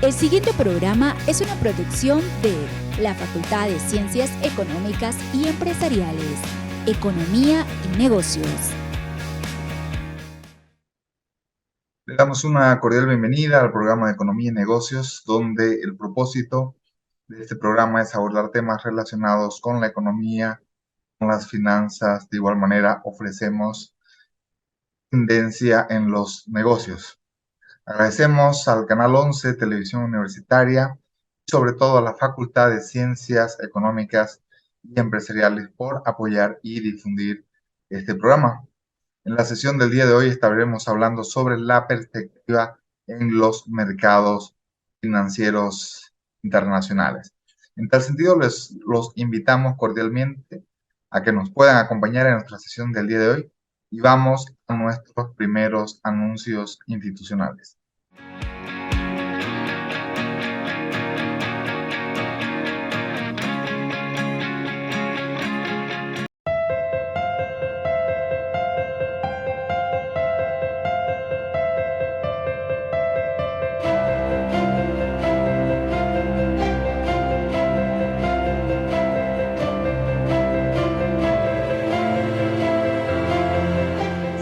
El siguiente programa es una producción de la Facultad de Ciencias Económicas y Empresariales, Economía y Negocios. Le damos una cordial bienvenida al programa de Economía y Negocios, donde el propósito de este programa es abordar temas relacionados con la economía, con las finanzas. De igual manera, ofrecemos tendencia en los negocios. Agradecemos al Canal 11, Televisión Universitaria, y sobre todo a la Facultad de Ciencias Económicas y Empresariales por apoyar y difundir este programa. En la sesión del día de hoy estaremos hablando sobre la perspectiva en los mercados financieros internacionales. En tal sentido, los invitamos cordialmente a que nos puedan acompañar en nuestra sesión del día de hoy y vamos a nuestros primeros anuncios institucionales.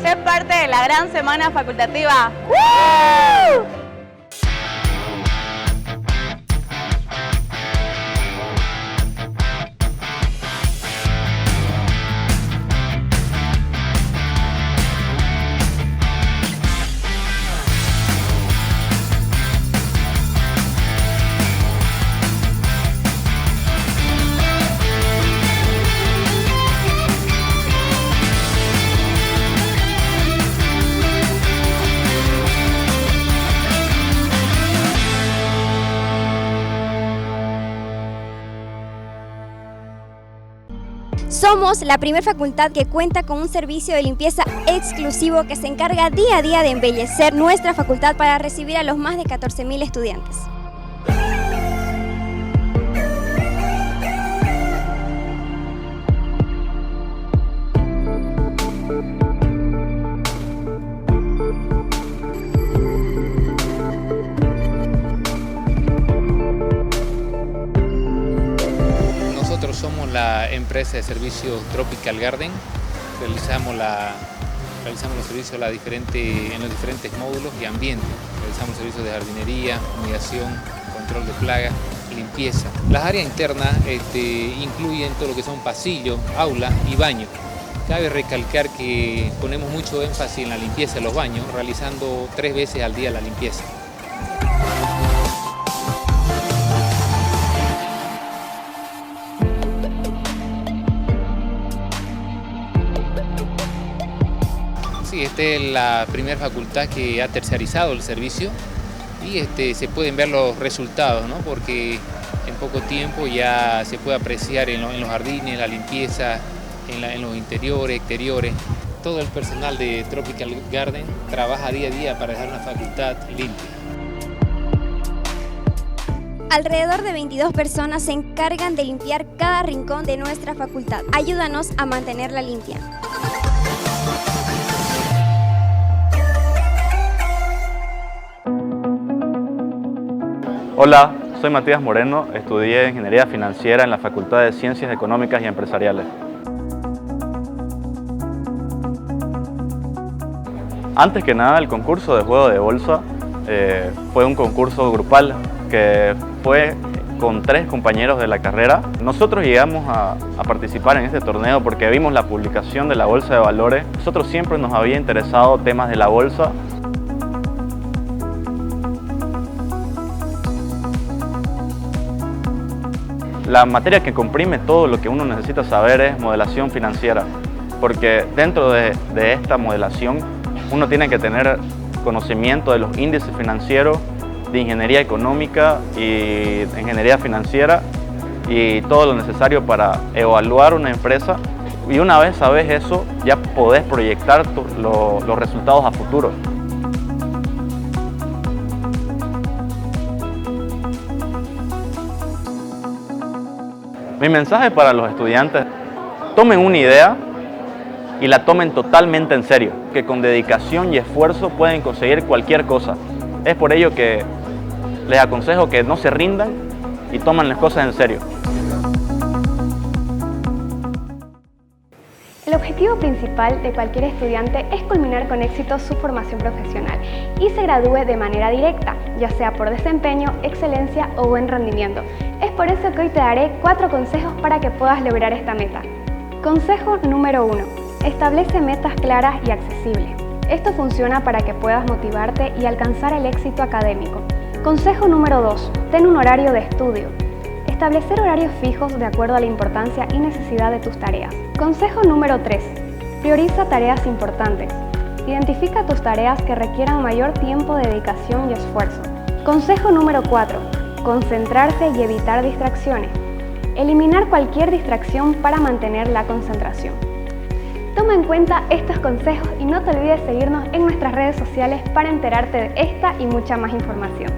Ser parte de la gran semana facultativa. ¡Woo! Somos la primera facultad que cuenta con un servicio de limpieza exclusivo que se encarga día a día de embellecer nuestra facultad para recibir a los más de 14.000 estudiantes. Nosotros somos la empresa de servicios Tropical Garden. Realizamos los servicios en los diferentes módulos y ambientes. Realizamos servicios de jardinería, fumigación, control de plagas, limpieza. Las áreas internas incluyen todo lo que son pasillos, aulas y baños. Cabe recalcar que ponemos mucho énfasis en la limpieza de los baños, realizando 3 veces al día la limpieza. Sí, esta es la primera facultad que ha terciarizado el servicio y se pueden ver los resultados, ¿no? Porque en poco tiempo ya se puede apreciar en los jardines, la limpieza, en los interiores, exteriores. Todo el personal de Tropical Garden trabaja día a día para dejar una facultad limpia. Alrededor de 22 personas se encargan de limpiar cada rincón de nuestra facultad. Ayúdanos a mantenerla limpia. Hola, soy Matías Moreno, estudié Ingeniería Financiera en la Facultad de Ciencias Económicas y Empresariales. Antes que nada, el concurso de juego de bolsa fue un concurso grupal que fue con 3 compañeros de la carrera. Nosotros llegamos a participar en este torneo porque vimos la publicación de la Bolsa de Valores. Nosotros siempre nos había interesado temas de la bolsa. La materia que comprime todo lo que uno necesita saber es modelación financiera, porque dentro de esta modelación uno tiene que tener conocimiento de los índices financieros, de ingeniería económica y ingeniería financiera y todo lo necesario para evaluar una empresa. Y una vez sabes eso, ya podés proyectar los resultados a futuro. Mi mensaje para los estudiantes: tomen una idea y la tomen totalmente en serio, que con dedicación y esfuerzo pueden conseguir cualquier cosa. Es por ello que les aconsejo que no se rindan y tomen las cosas en serio. El objetivo principal de cualquier estudiante es culminar con éxito su formación profesional y se gradúe de manera directa, ya sea por desempeño, excelencia o buen rendimiento. Es por eso que hoy te daré 4 consejos para que puedas lograr esta meta. Consejo número 1. Establece metas claras y accesibles. Esto funciona para que puedas motivarte y alcanzar el éxito académico. Consejo número 2. Ten un horario de estudio. Establecer horarios fijos de acuerdo a la importancia y necesidad de tus tareas. Consejo número 3. Prioriza tareas importantes. Identifica tus tareas que requieran mayor tiempo de dedicación y esfuerzo. Consejo número 4. Concentrarse y evitar distracciones. Eliminar cualquier distracción para mantener la concentración. Toma en cuenta estos consejos y no te olvides seguirnos en nuestras redes sociales para enterarte de esta y mucha más información.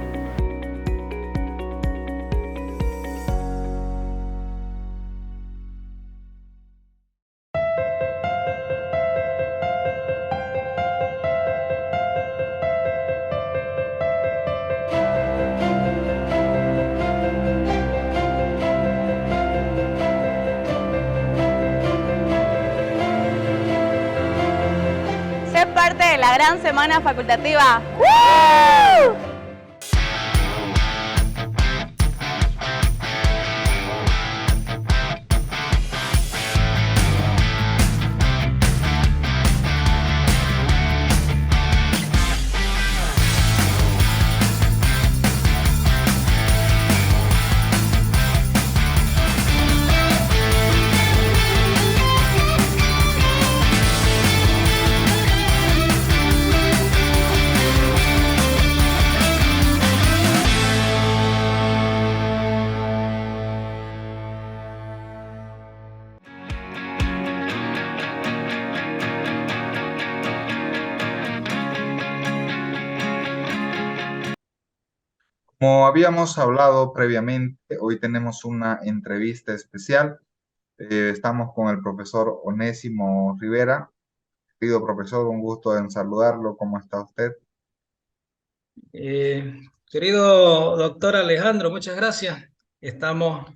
Sé parte de la gran semana facultativa. Como habíamos hablado previamente, hoy tenemos una entrevista especial. Estamos con el profesor Onésimo Rivera. Querido profesor, un gusto en saludarlo. ¿Cómo está usted? Querido doctor Alejandro, muchas gracias. Estamos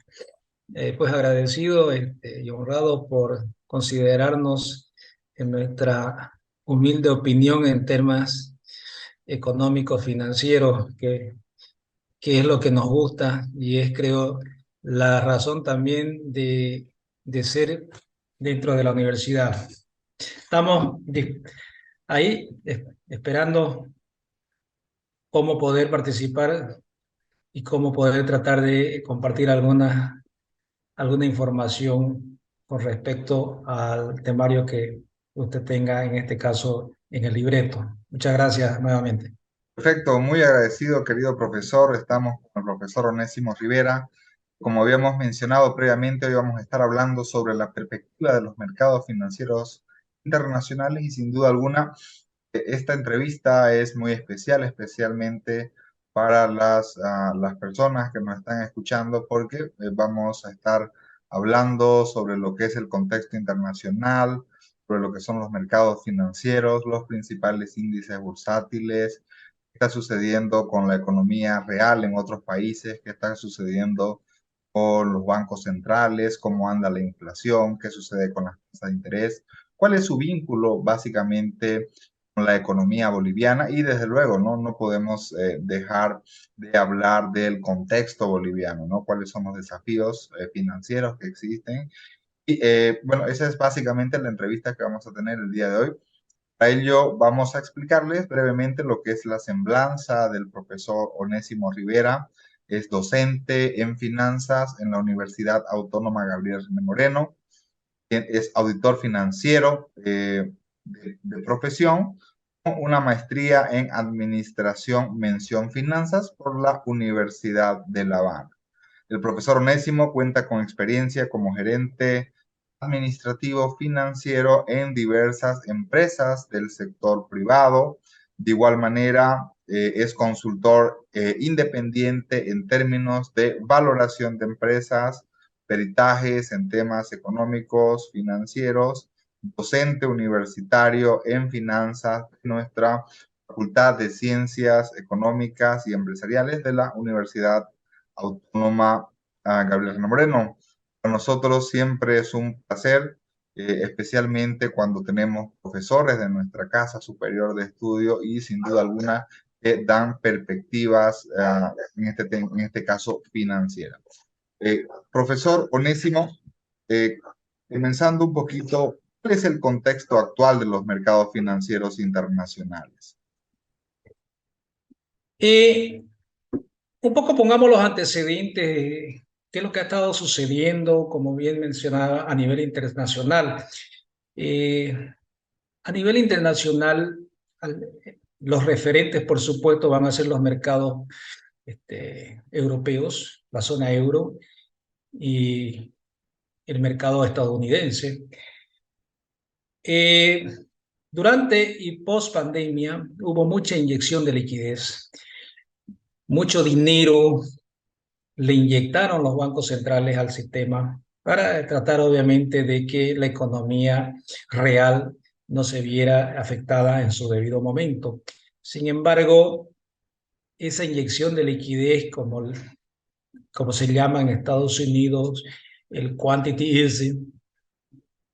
pues agradecidos y honrados por considerarnos en nuestra humilde opinión en temas económicos, financieros, que es lo que nos gusta y es, creo, la razón también de ser dentro de la universidad. Estamos ahí esperando cómo poder participar y cómo poder tratar de compartir alguna información con respecto al temario que usted tenga, en este caso, en el libreto. Muchas gracias nuevamente. Perfecto, muy agradecido, querido profesor. Estamos con el profesor Onésimo Rivera. Como habíamos mencionado previamente, hoy vamos a estar hablando sobre la perspectiva de los mercados financieros internacionales y sin duda alguna, esta entrevista es muy especial, especialmente para las personas que nos están escuchando, porque vamos a estar hablando sobre lo que es el contexto internacional, sobre lo que son los mercados financieros, los principales índices bursátiles, qué está sucediendo con la economía real en otros países, qué está sucediendo con los bancos centrales, cómo anda la inflación, qué sucede con las tasas de interés, cuál es su vínculo básicamente con la economía boliviana y desde luego no podemos dejar de hablar del contexto boliviano, ¿no? Cuáles son los desafíos financieros que existen. Y bueno, esa es básicamente la entrevista que vamos a tener el día de hoy. Para ello vamos a explicarles brevemente lo que es la semblanza del profesor Onésimo Rivera. Es docente en finanzas en la Universidad Autónoma Gabriel René Moreno. Es auditor financiero de profesión, con una maestría en administración mención finanzas por la Universidad de La Habana. El profesor Onésimo cuenta con experiencia como gerente administrativo financiero en diversas empresas del sector privado. De igual manera, es consultor independiente en términos de valoración de empresas, peritajes en temas económicos, financieros, docente universitario en finanzas de nuestra Facultad de Ciencias Económicas y Empresariales de la Universidad Autónoma Gabriel García Moreno. Para nosotros siempre es un placer, especialmente cuando tenemos profesores de nuestra casa superior de estudio y sin duda alguna que dan perspectivas, en este caso financieras. Profesor Onésimo, comenzando un poquito, ¿cuál es el contexto actual de los mercados financieros internacionales? Un poco pongamos los antecedentes, qué es lo que ha estado sucediendo, como bien mencionaba, a nivel internacional. A nivel internacional, los referentes, por supuesto, van a ser los mercados europeos, la zona euro y el mercado estadounidense. Durante y post pandemia hubo mucha inyección de liquidez, mucho dinero le inyectaron los bancos centrales al sistema para tratar obviamente de que la economía real no se viera afectada en su debido momento. Sin embargo, esa inyección de liquidez, como se llama en Estados Unidos, el quantity easing,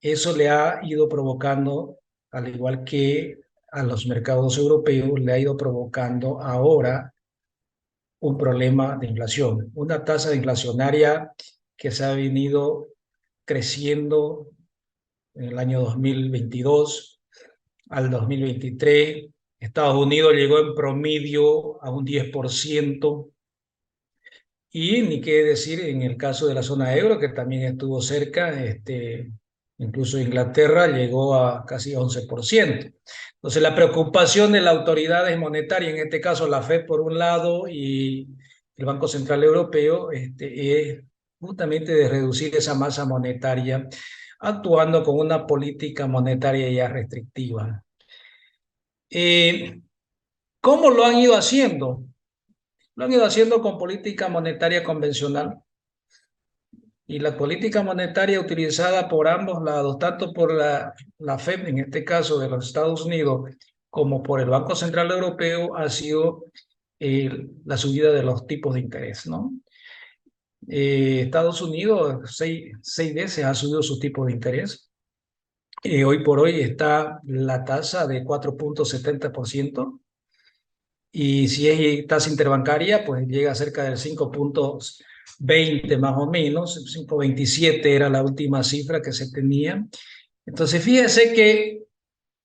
eso le ha ido provocando, al igual que a los mercados europeos, le ha ido provocando ahora un problema de inflación, una tasa inflacionaria que se ha venido creciendo en el año 2022 al 2023. Estados Unidos llegó en promedio a un 10%, y ni qué decir en el caso de la zona euro, que también estuvo cerca, incluso Inglaterra llegó a casi 11%. Entonces, la preocupación de las autoridades monetarias, en este caso la Fed por un lado y el Banco Central Europeo, es justamente de reducir esa masa monetaria, actuando con una política monetaria ya restrictiva. ¿Cómo lo han ido haciendo? Lo han ido haciendo con política monetaria convencional. Y la política monetaria utilizada por ambos lados, tanto por la Fed, en este caso de los Estados Unidos, como por el Banco Central Europeo, ha sido la subida de los tipos de interés, ¿no? Estados Unidos seis veces ha subido su tipo de interés. Hoy por hoy está la tasa de 4.70%. Y si es tasa interbancaria, pues llega a cerca del 5.20 más o menos, 5.27 era la última cifra que se tenía. Entonces, fíjese que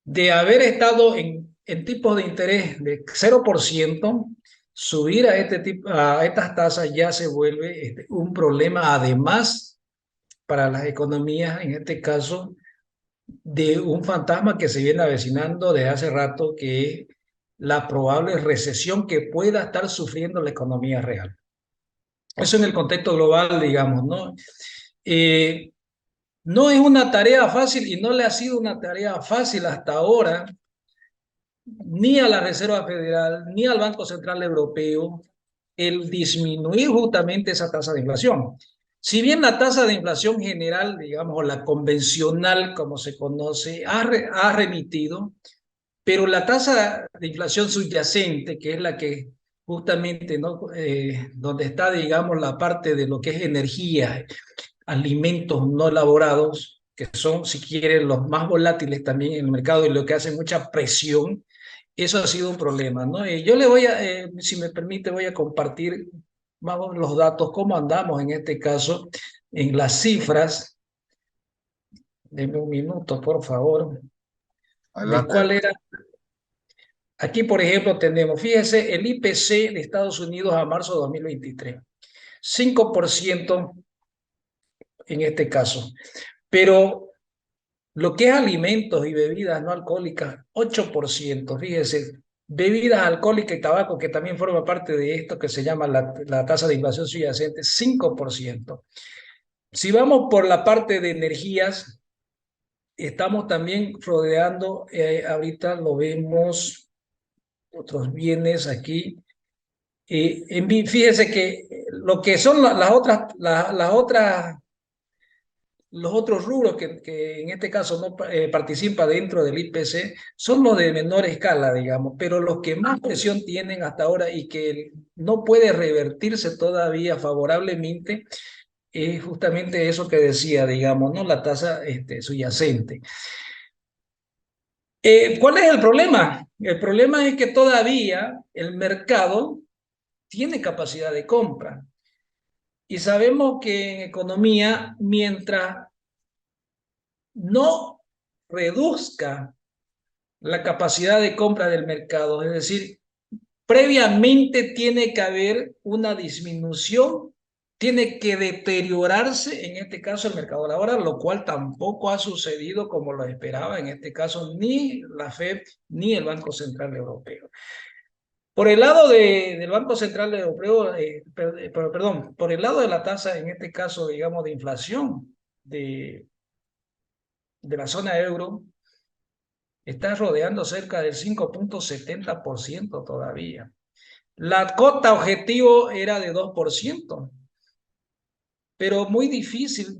de haber estado en tipos de interés de 0%, subir a estas tasas ya se vuelve un problema, además, para las economías, en este caso, de un fantasma que se viene avecinando desde hace rato, que es la probable recesión que pueda estar sufriendo la economía real. Eso en el contexto global, digamos, ¿no? No es una tarea fácil y no le ha sido una tarea fácil hasta ahora, ni a la Reserva Federal, ni al Banco Central Europeo, el disminuir justamente esa tasa de inflación. Si bien la tasa de inflación general, digamos, o la convencional, como se conoce, ha remitido, pero la tasa de inflación subyacente, que es la que justamente, ¿no? Donde está, digamos, la parte de lo que es energía, alimentos no elaborados, que son, si quieren, los más volátiles también en el mercado y lo que hace mucha presión, eso ha sido un problema, ¿no? Yo le voy a, si me permite, voy a compartir más o menos los datos, cómo andamos en este caso, en las cifras. Denme un minuto, por favor. Adelante. ¿De cuál era? Aquí, por ejemplo, tenemos, fíjese, el IPC de Estados Unidos a marzo de 2023, 5% en este caso. Pero lo que es alimentos y bebidas no alcohólicas, 8%, fíjese, bebidas alcohólicas y tabaco, que también forma parte de esto que se llama la tasa de inflación subyacente, 5%. Si vamos por la parte de energías, estamos también rodeando, ahorita lo vemos, otros bienes aquí. Fíjese que lo que son las otras los otros rubros que en este caso no participa dentro del IPC son los de menor escala, digamos, pero los que más presión tienen hasta ahora y que no puede revertirse todavía favorablemente es justamente eso que decía, digamos, ¿no? La tasa subyacente. ¿Cuál es el problema? El problema es que todavía el mercado tiene capacidad de compra. Y sabemos que en economía, mientras no reduzca la capacidad de compra del mercado, es decir, previamente tiene que haber una disminución, tiene que deteriorarse, en este caso, el mercado laboral, lo cual tampoco ha sucedido como lo esperaba, en este caso, ni la FED ni el Banco Central Europeo. Por el lado del Banco Central Europeo, perdón, por el lado de la tasa, en este caso, digamos, de inflación de la zona euro, está rodeando cerca del 5.70% todavía. La cota objetivo era de 2%, pero muy difícil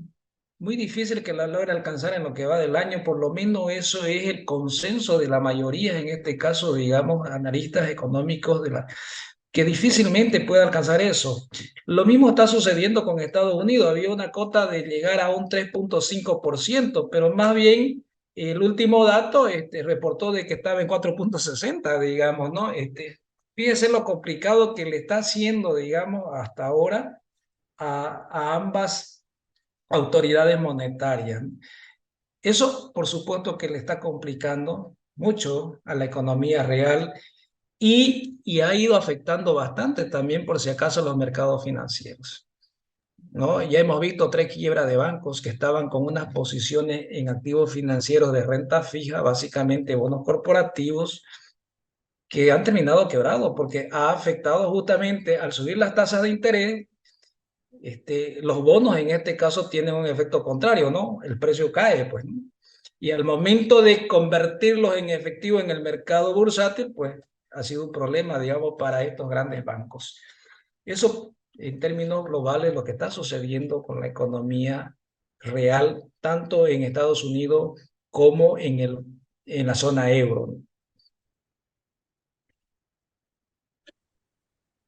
que la logre alcanzar en lo que va del año. Por lo menos eso es el consenso de la mayoría, en este caso, digamos, analistas económicos que difícilmente puede alcanzar eso. Lo mismo está sucediendo con Estados Unidos. Había una cota de llegar a un 3.5%, pero más bien el último dato reportó de que estaba en 4.60, digamos, ¿no? Fíjese lo complicado que le está haciendo, digamos, hasta ahora a ambas autoridades monetarias. Eso, por supuesto, que le está complicando mucho a la economía real y ha ido afectando bastante también, por si acaso, los mercados financieros, ¿no? Ya hemos visto 3 quiebras de bancos que estaban con unas posiciones en activos financieros de renta fija, básicamente bonos corporativos, que han terminado quebrados porque ha afectado justamente al subir las tasas de interés. Los bonos en este caso tienen un efecto contrario, ¿no? El precio cae, pues, ¿no? Y al momento de convertirlos en efectivo en el mercado bursátil, pues ha sido un problema, digamos, para estos grandes bancos. Eso, en términos globales, lo que está sucediendo con la economía real, tanto en Estados Unidos como en la zona euro.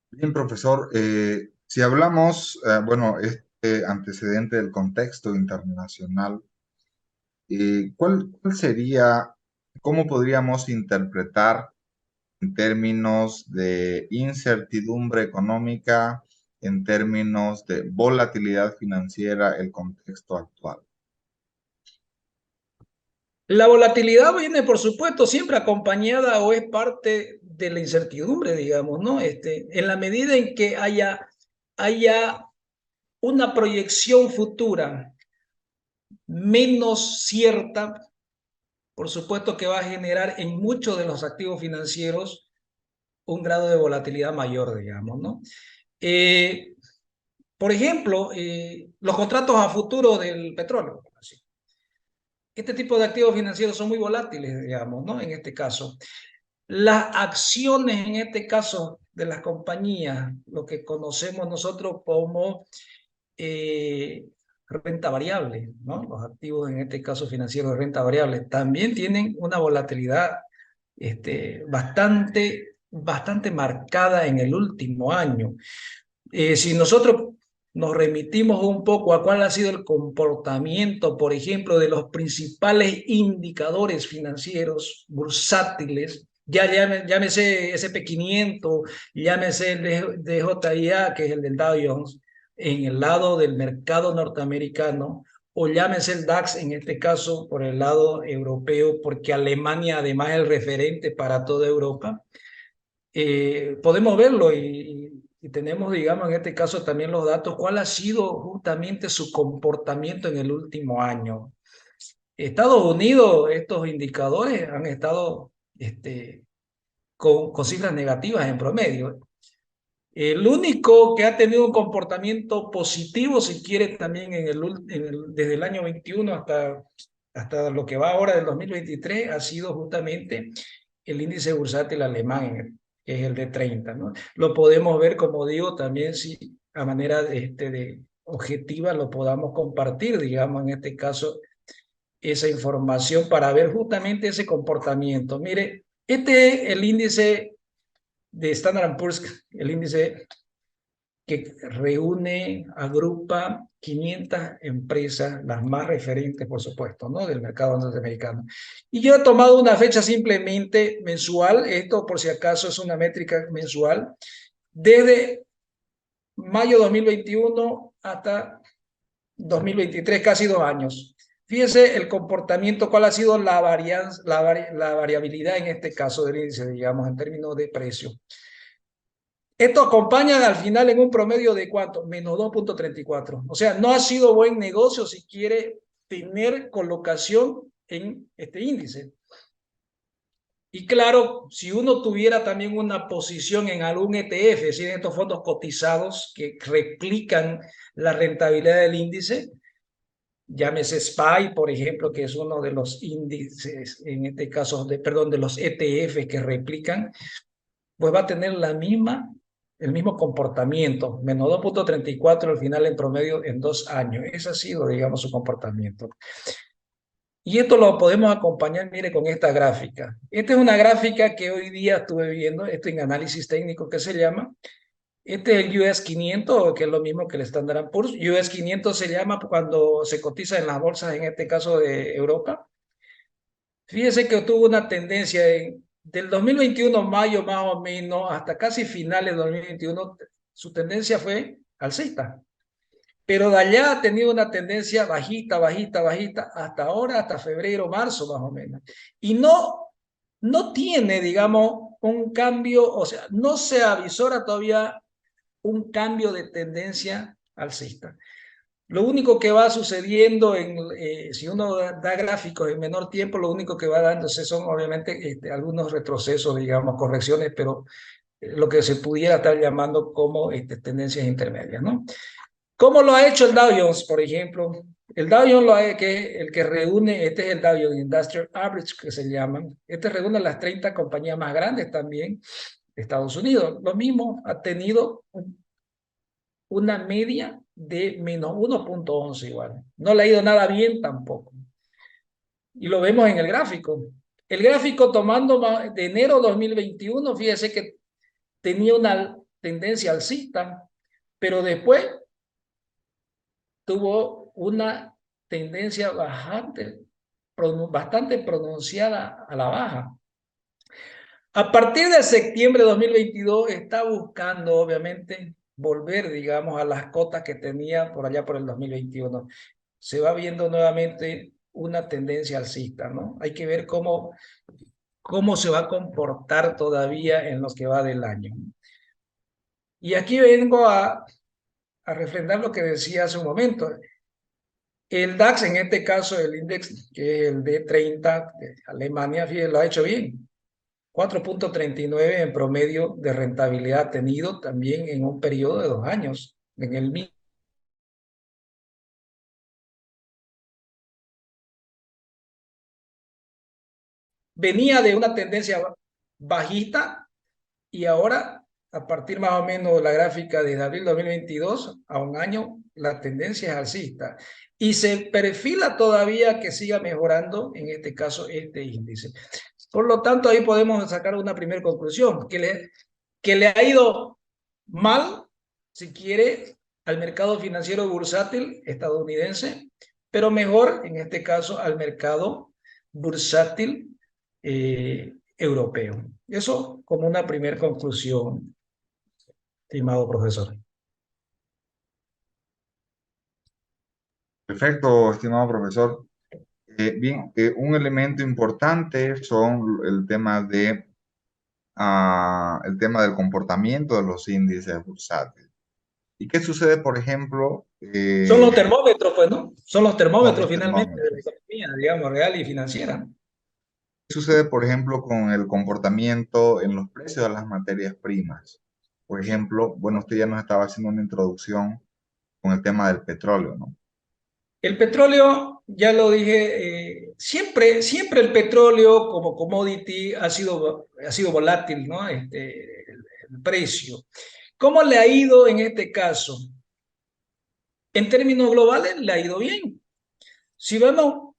Bien, profesor, si hablamos, bueno, este antecedente del contexto internacional, ¿cuál sería, cómo podríamos interpretar en términos de incertidumbre económica, en términos de volatilidad financiera, el contexto actual? La volatilidad viene, por supuesto, siempre acompañada o es parte de la incertidumbre, digamos, ¿no? En la medida en que haya una proyección futura menos cierta, por supuesto que va a generar en muchos de los activos financieros un grado de volatilidad mayor, digamos, ¿no? Por ejemplo, los contratos a futuro del petróleo. Este tipo de activos financieros son muy volátiles, digamos, ¿no? En este caso. Las acciones, en este caso, de las compañías, lo que conocemos nosotros como renta variable, ¿no? Los activos, en este caso financieros de renta variable, también tienen una volatilidad bastante marcada en el último año. Si nosotros nos remitimos un poco a cuál ha sido el comportamiento, por ejemplo, de los principales indicadores financieros bursátiles, llámese SP500, llámese el DJIA, que es el del Dow Jones, en el lado del mercado norteamericano, o llámese el DAX, en este caso, por el lado europeo, porque Alemania además es el referente para toda Europa. Podemos verlo y tenemos, digamos, en este caso también los datos, cuál ha sido justamente su comportamiento en el último año. Estados Unidos, estos indicadores han estado con cifras negativas en promedio. El único que ha tenido un comportamiento positivo, si quiere, también desde el año 21 hasta lo que va ahora del 2023, ha sido justamente el índice bursátil alemán, que es el de 30, ¿no? Lo podemos ver, como digo, también a manera de objetiva lo podamos compartir, digamos, en este caso, esa información para ver justamente ese comportamiento. Mire, este es el índice de Standard & Poor's, el índice que reúne, agrupa 500 empresas, las más referentes, por supuesto, ¿no?, del mercado norteamericano. Y yo he tomado una fecha simplemente mensual, esto por si acaso es una métrica mensual, desde mayo 2021 hasta 2023, casi 2 años. Fíjese el comportamiento, cuál ha sido la variabilidad en este caso del índice, digamos, en términos de precio. Esto acompaña al final en un promedio de ¿cuánto? Menos 2.34. O sea, no ha sido buen negocio si quiere tener colocación en este índice. Y claro, si uno tuviera también una posición en algún ETF, es decir, en estos fondos cotizados que replican la rentabilidad del índice, llámese SPY, por ejemplo, que es uno de los índices, en este caso, de los ETF que replican, pues va a tener el mismo comportamiento, menos 2.34 al final en promedio en 2 años. Ese ha sido, digamos, su comportamiento. Y esto lo podemos acompañar, mire, con esta gráfica. Esta es una gráfica que hoy día estuve viendo, esto en análisis técnico que se llama. Este es el US 500, que es lo mismo que el Standard & Poor's. US 500 se llama cuando se cotiza en las bolsas, en este caso de Europa. Fíjese que tuvo una tendencia del 2021, mayo más o menos, hasta casi finales de 2021, su tendencia fue alcista. Pero de allá ha tenido una tendencia bajita, bajita, bajita, hasta ahora, hasta febrero, marzo más o menos. Y no tiene, digamos, un cambio, o sea, no se avisora todavía un cambio de tendencia alcista. Lo único que va sucediendo, si uno da gráficos en menor tiempo, lo único que va dándose son obviamente algunos retrocesos, digamos, correcciones, pero lo que se pudiera estar llamando como tendencias intermedias, ¿no? ¿Cómo lo ha hecho el Dow Jones, por ejemplo? El Dow Jones, el que reúne, este es el Dow Jones Industrial Average, que se llaman. Este reúne las 30 compañías más grandes también de Estados Unidos. Lo mismo, ha tenido una media de menos 1.11 igual. No le ha ido nada bien tampoco. Y lo vemos en el gráfico. El gráfico tomando de enero 2021, fíjese que tenía una tendencia alcista, pero después tuvo una tendencia bastante pronunciada a la baja. A partir de septiembre de 2022 está buscando, obviamente, volver, digamos, a las cotas que tenía por allá por el 2021. Se va viendo nuevamente una tendencia alcista, ¿no? Hay que ver cómo se va a comportar todavía en los que va del año. Y aquí vengo a refrendar lo que decía hace un momento. El DAX, en este caso, el índice, que es el D30 de Alemania, fíjense, lo ha hecho bien. 4.39 en promedio de rentabilidad tenido también en un periodo de 2 años. En el mismo venía de una tendencia bajista y ahora, a partir más o menos de la gráfica de abril 2022 a 1 año, la tendencia es alcista. Y se perfila todavía que siga mejorando, en este caso, este índice. Por lo tanto, ahí podemos sacar una primera conclusión, que le ha ido mal, si quiere, al mercado financiero bursátil estadounidense, pero mejor, en este caso, al mercado bursátil europeo. Eso como una primera conclusión, estimado profesor. Perfecto, estimado profesor. Bien, un elemento importante son el tema del comportamiento de los índices bursátiles. ¿Y qué sucede, por ejemplo? Son los termómetros, pues, ¿no? Son los termómetros finalmente termómetros de la economía, digamos, real y financiera. ¿Qué sucede, por ejemplo, con el comportamiento en los precios de las materias primas? Por ejemplo, bueno, usted ya nos estaba haciendo una introducción con el tema del petróleo, ¿no? El petróleo, ya lo dije, siempre el petróleo como commodity ha sido volátil, ¿no? El precio. ¿Cómo le ha ido en este caso? En términos globales le ha ido bien. Si vemos,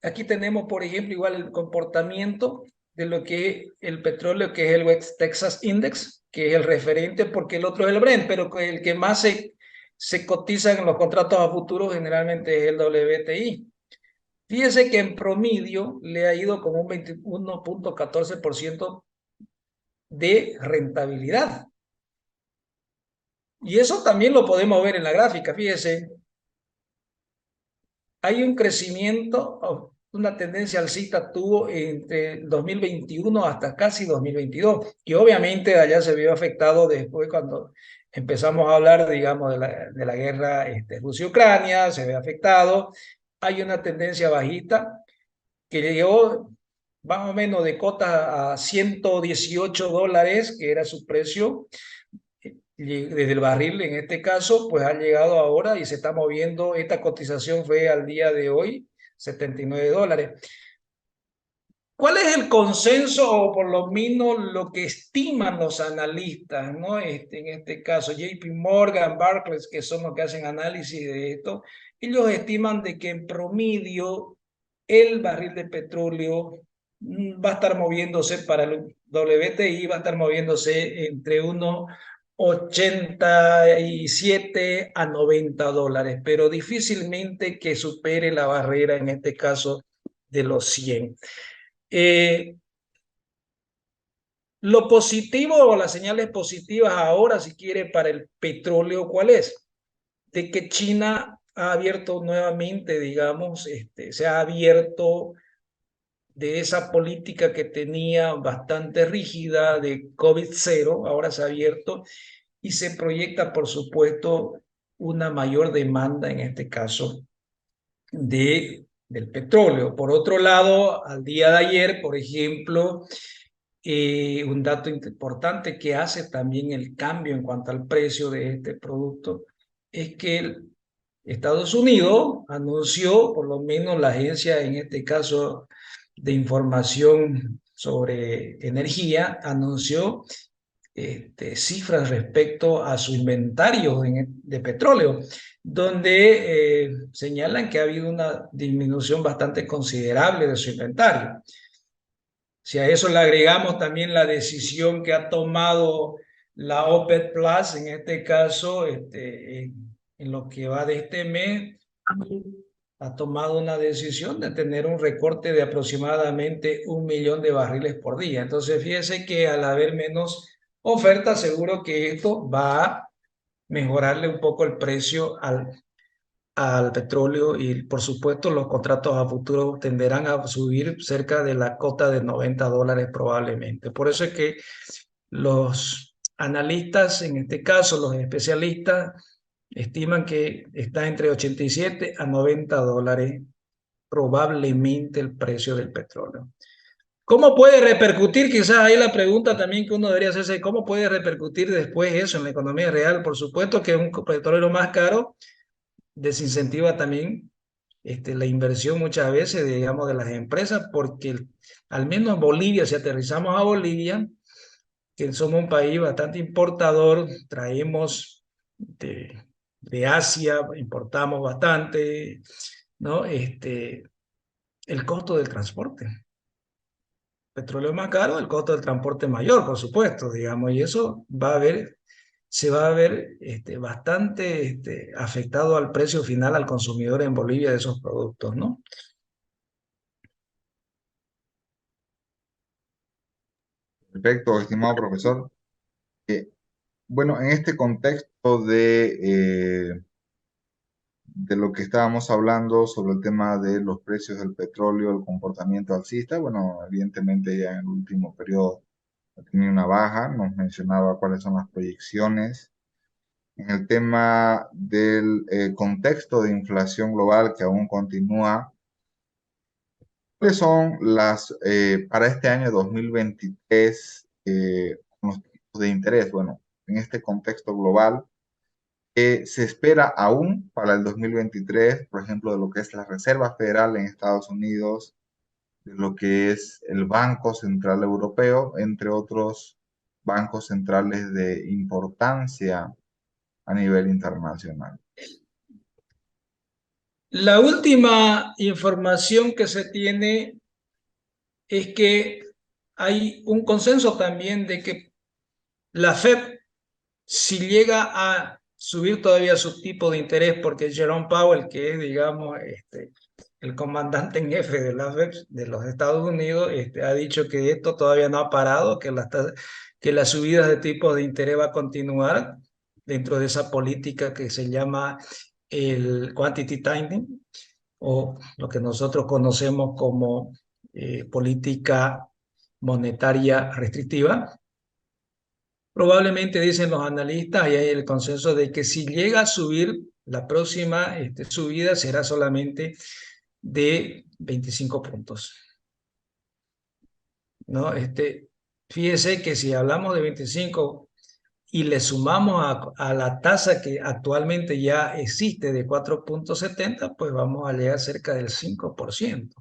aquí tenemos, por ejemplo, igual el comportamiento de lo que es el petróleo, que es el West Texas Index, que es el referente, porque el otro es el Brent, pero el que más se cotiza en los contratos a futuro generalmente es el WTI. Fíjese que en promedio le ha ido como un 21.14% de rentabilidad. Y eso también lo podemos ver en la gráfica, fíjese. Hay un crecimiento, una tendencia alcista tuvo entre 2021 hasta casi 2022. Y obviamente allá se vio afectado después cuando empezamos a hablar, digamos, de la guerra Rusia-Ucrania, se ve afectado. Hay una tendencia bajista que llegó más o menos de cota a $118, que era su precio desde el barril en este caso, pues ha llegado ahora y se está moviendo. Esta cotización fue al día de hoy, $79. ¿Cuál es el consenso o por lo menos lo que estiman los analistas, ¿no? En este caso, JP Morgan, Barclays, que son los que hacen análisis de esto, ellos estiman de que en promedio el barril de petróleo va a estar moviéndose para el WTI, va a estar moviéndose entre unos 87 a $90, pero difícilmente que supere la barrera, en este caso, de los 100. Lo positivo o las señales positivas ahora, si quiere, para el petróleo, ¿cuál es? De que China ha abierto nuevamente, digamos, se ha abierto de esa política que tenía bastante rígida de COVID-0, ahora se ha abierto y se proyecta, por supuesto, una mayor demanda, en este caso, del petróleo. Por otro lado, al día de ayer, por ejemplo, un dato importante que hace también el cambio en cuanto al precio de este producto es que Estados Unidos anunció, por lo menos la agencia, en este caso de información sobre energía, anunció cifras respecto a su inventario de petróleo, donde señalan que ha habido una disminución bastante considerable de su inventario. Si a eso le agregamos también la decisión que ha tomado la OPEC Plus, en este caso, en lo que va de este mes, ha tomado una decisión de tener un recorte de aproximadamente 1 millón de barriles por día. Entonces, fíjese que al haber menos oferta, seguro que esto va a mejorarle un poco el precio al petróleo y, por supuesto, los contratos a futuro tenderán a subir cerca de la cota de $90 probablemente. Por eso es que los analistas, en este caso los especialistas, estiman que está entre 87 a $90 probablemente el precio del petróleo. ¿Cómo puede repercutir? Quizás ahí la pregunta también que uno debería hacerse, ¿cómo puede repercutir después eso en la economía real? Por supuesto que un petróleo más caro desincentiva también la inversión muchas veces, digamos, de las empresas, porque al menos en Bolivia, si aterrizamos a Bolivia, que somos un país bastante importador, traemos de Asia, importamos bastante, ¿no? El costo del transporte. Petróleo más caro, el costo del transporte mayor, por supuesto, digamos, y eso se va a ver bastante afectado al precio final al consumidor en Bolivia de esos productos, ¿no? Perfecto, estimado profesor. Bueno, en este contexto de lo que estábamos hablando sobre el tema de los precios del petróleo, el comportamiento alcista, bueno, evidentemente ya en el último periodo ha tenido una baja, nos mencionaba cuáles son las proyecciones. En el tema del contexto de inflación global que aún continúa, ¿cuáles son para este año 2023, los tipos de interés? Bueno, en este contexto global, se espera aún para el 2023, por ejemplo, de lo que es la Reserva Federal en Estados Unidos, de lo que es el Banco Central Europeo, entre otros bancos centrales de importancia a nivel internacional. La última información que se tiene es que hay un consenso también de que la Fed, si llega a subir todavía su tipo de interés, porque Jerome Powell, que es, digamos, el comandante en jefe de la Fed de los Estados Unidos, ha dicho que esto todavía no ha parado, que las subidas de tipos de interés va a continuar dentro de esa política que se llama el quantity tightening, o lo que nosotros conocemos como política monetaria restrictiva. Probablemente dicen los analistas, y hay el consenso de que si llega a subir, la próxima subida será solamente de 25 puntos, ¿no? Fíjese que si hablamos de 25 y le sumamos a la tasa que actualmente ya existe de 4,70, pues vamos a llegar cerca del 5%.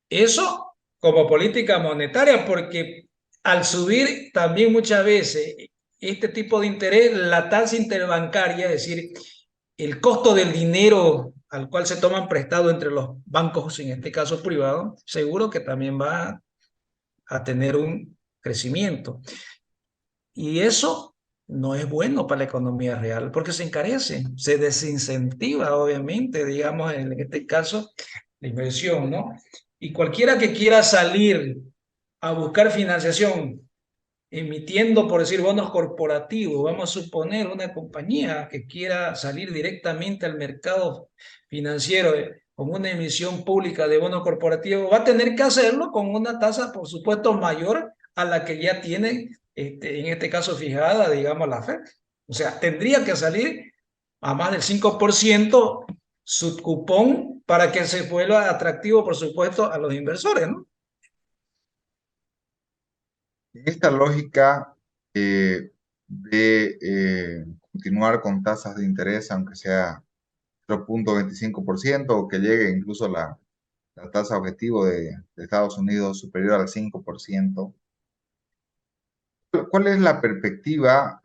Eso como política monetaria, porque al subir también muchas veces este tipo de interés, la tasa interbancaria, es decir, el costo del dinero al cual se toman prestado entre los bancos, en este caso privado, seguro que también va a tener un crecimiento. Y eso no es bueno para la economía real, porque se encarece, se desincentiva, obviamente, digamos, en este caso, la inversión, ¿no? Y cualquiera que quiera salir a buscar financiación emitiendo, por decir, bonos corporativos, vamos a suponer una compañía que quiera salir directamente al mercado financiero con una emisión pública de bonos corporativos, va a tener que hacerlo con una tasa, por supuesto, mayor a la que ya tiene, en este caso, fijada, digamos, la Fed. O sea, tendría que salir a más del 5% su cupón para que se vuelva atractivo, por supuesto, a los inversores, ¿no? En esta lógica de continuar con tasas de interés, aunque sea 0,25% o que llegue incluso la tasa objetivo de Estados Unidos superior al 5%, ¿cuál es la perspectiva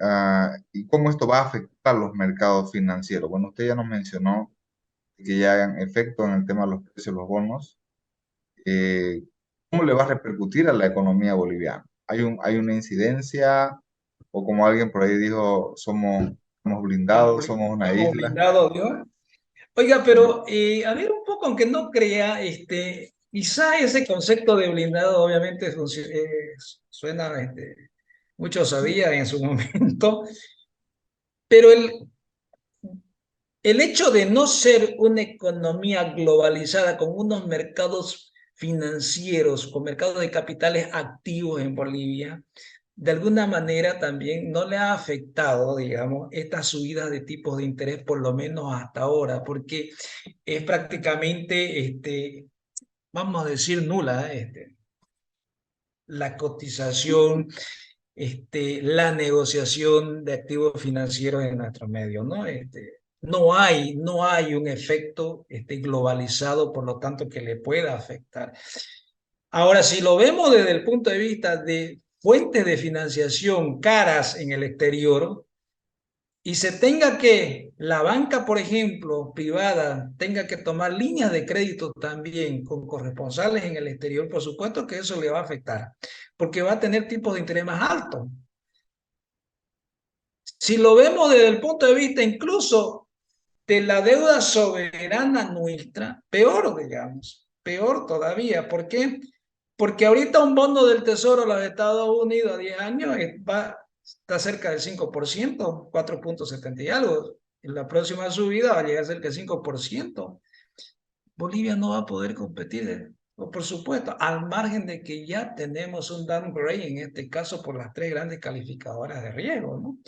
y cómo esto va a afectar los mercados financieros? Bueno, usted ya nos mencionó que ya hagan efecto en el tema de los precios de los bonos. ¿Cómo le va a repercutir a la economía boliviana? ¿Hay una incidencia? O como alguien por ahí dijo, somos blindados, somos una Estamos isla. blindados, ¿no? Oiga, pero a ver un poco, aunque no crea, quizá ese concepto de blindado obviamente suena, mucho sabía en su momento, pero el hecho de no ser una economía globalizada con unos mercados financieros, con mercados de capitales activos en Bolivia, de alguna manera también no le ha afectado, digamos, estas subidas de tipos de interés, por lo menos hasta ahora, porque es prácticamente, vamos a decir, nula, la cotización, la negociación de activos financieros en nuestro medio, ¿no? No hay un efecto globalizado, por lo tanto, que le pueda afectar. Ahora, si lo vemos desde el punto de vista de fuentes de financiación caras en el exterior, y se tenga que, la banca, por ejemplo, privada, tenga que tomar líneas de crédito también con corresponsales en el exterior, por supuesto que eso le va a afectar, porque va a tener tipos de interés más altos. Si lo vemos desde el punto de vista incluso de la deuda soberana nuestra, peor, digamos, peor todavía. ¿Por qué? Porque ahorita un bono del Tesoro de los Estados Unidos a 10 años está cerca del 5%, 4,70 y algo. En la próxima subida va a llegar cerca del 5%. Bolivia no va a poder competir, por supuesto, al margen de que ya tenemos un downgrade, en este caso por las tres grandes calificadoras de riesgo, ¿no?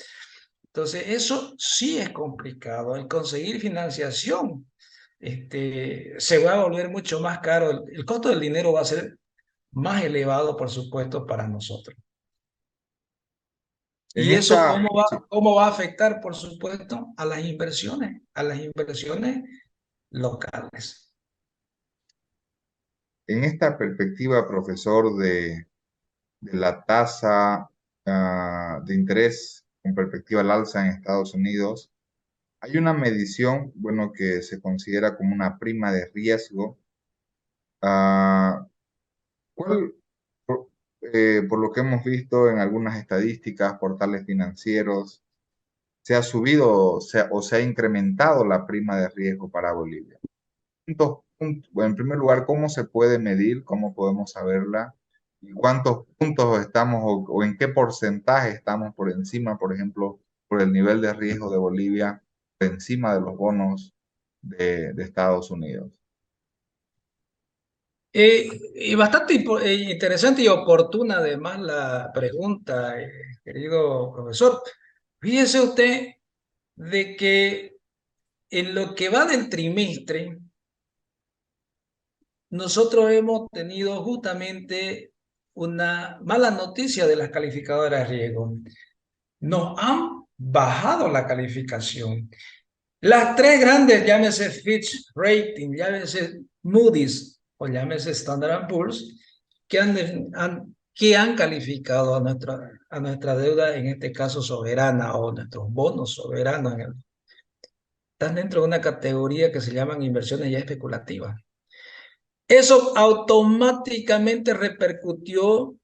Entonces, eso sí es complicado. El conseguir financiación se va a volver mucho más caro. El costo del dinero va a ser más elevado, por supuesto, para nosotros. En ¿Y eso esta, sí, cómo va a afectar, por supuesto, a las inversiones locales? en esta perspectiva, profesor, de la tasa de interés con perspectiva al alza en Estados Unidos, Hay una medición, bueno, que se considera como una prima de riesgo. Ah, ¿cuál, por, por lo que hemos visto en algunas estadísticas, portales financieros, se ha subido o se ha incrementado la prima de riesgo para Bolivia? Bueno, en primer lugar, ¿cómo se puede medir? ¿Cómo podemos saberla? ¿Y cuántos puntos estamos o en qué porcentaje estamos por encima, por ejemplo, por el nivel de riesgo de Bolivia, por encima de los bonos de Estados Unidos? Y bastante interesante y oportuna además la pregunta, querido profesor. Fíjese usted de que en lo que va del trimestre, nosotros hemos tenido justamente una mala noticia de las calificadoras de riesgo. Nos han bajado la calificación. Las tres grandes, llámese Fitch Rating, llámese Moody's o llámese Standard Poor's, que han calificado a nuestra deuda, en este caso soberana, o nuestros bonos soberanos, están dentro de una categoría que se llaman inversiones ya especulativas. Eso automáticamente repercutió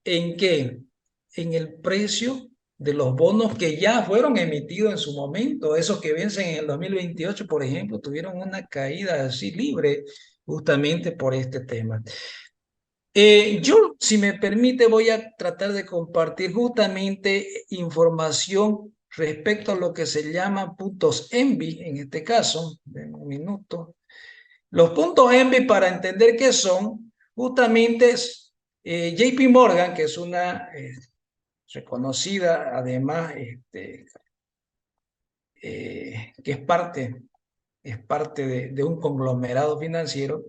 ¿en qué? En el precio de los bonos que ya fueron emitidos en su momento. Esos que vencen en el 2028, por ejemplo, tuvieron una caída así libre justamente por este tema. Yo, si me permite, voy a tratar de compartir justamente información respecto a lo que se llama puntos ENVI, en este caso, en un minuto. Los puntos ENVI, para entender qué son, justamente es JP Morgan, que es una reconocida, además, que es parte de un conglomerado financiero.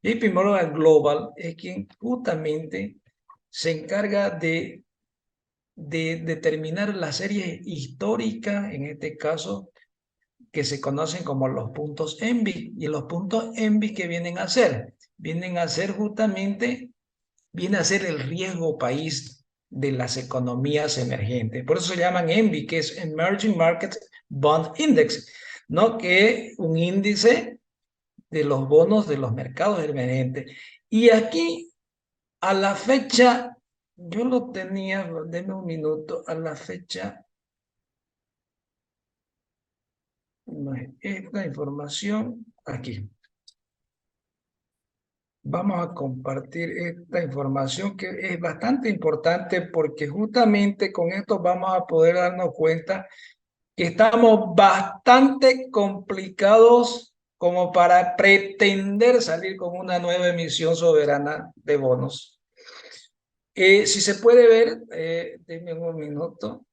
JP Morgan Global es quien justamente se encarga de determinar las series históricas, en este caso, que se conocen como los puntos ENVI. Y los puntos ENVI, ¿qué vienen a hacer? Vienen a ser justamente, viene a ser el riesgo país de las economías emergentes. Por eso se llaman ENVI, que es Emerging Market Bond Index, ¿no? Que es un índice de los bonos de los mercados emergentes. Y aquí, a la fecha, yo lo tenía, denme un minuto, a la fecha, esta información aquí. Vamos a compartir esta información que es bastante importante porque justamente con esto vamos a poder darnos cuenta que estamos bastante complicados como para pretender salir con una nueva emisión soberana de bonos. Si se puede ver, denme un minuto,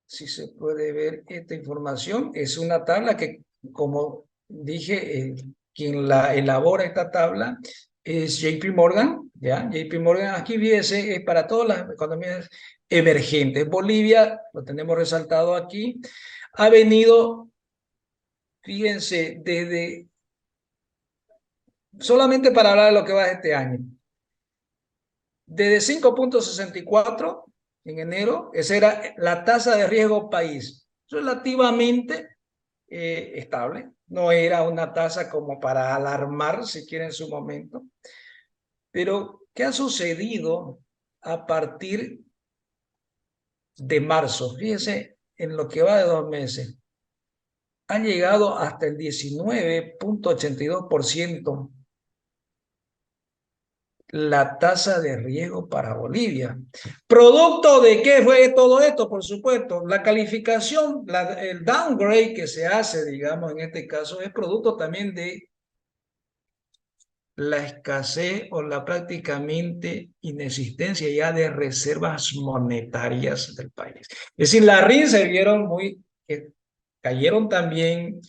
si se puede ver esta información, es una tabla que, como dije, quien la elabora esta tabla es JP Morgan, ¿ya? JP Morgan, aquí fíjese, es para todas las economías emergentes. Bolivia, lo tenemos resaltado aquí, ha venido, fíjense, solamente para hablar de lo que va de este año, desde 5.64 en enero, esa era la tasa de riesgo país, relativamente estable, no era una tasa como para alarmar, si quiere, en su momento. Pero, ¿qué ha sucedido a partir de marzo? Fíjense, en lo que va de 2 meses, ha llegado hasta el 19.82% la tasa de riesgo para Bolivia. ¿Producto de qué fue todo esto? Por supuesto, la calificación, el downgrade que se hace, digamos, en este caso, es producto también de la escasez o la prácticamente inexistencia ya de reservas monetarias del país. Es decir, la RIN se vieron cayeron también.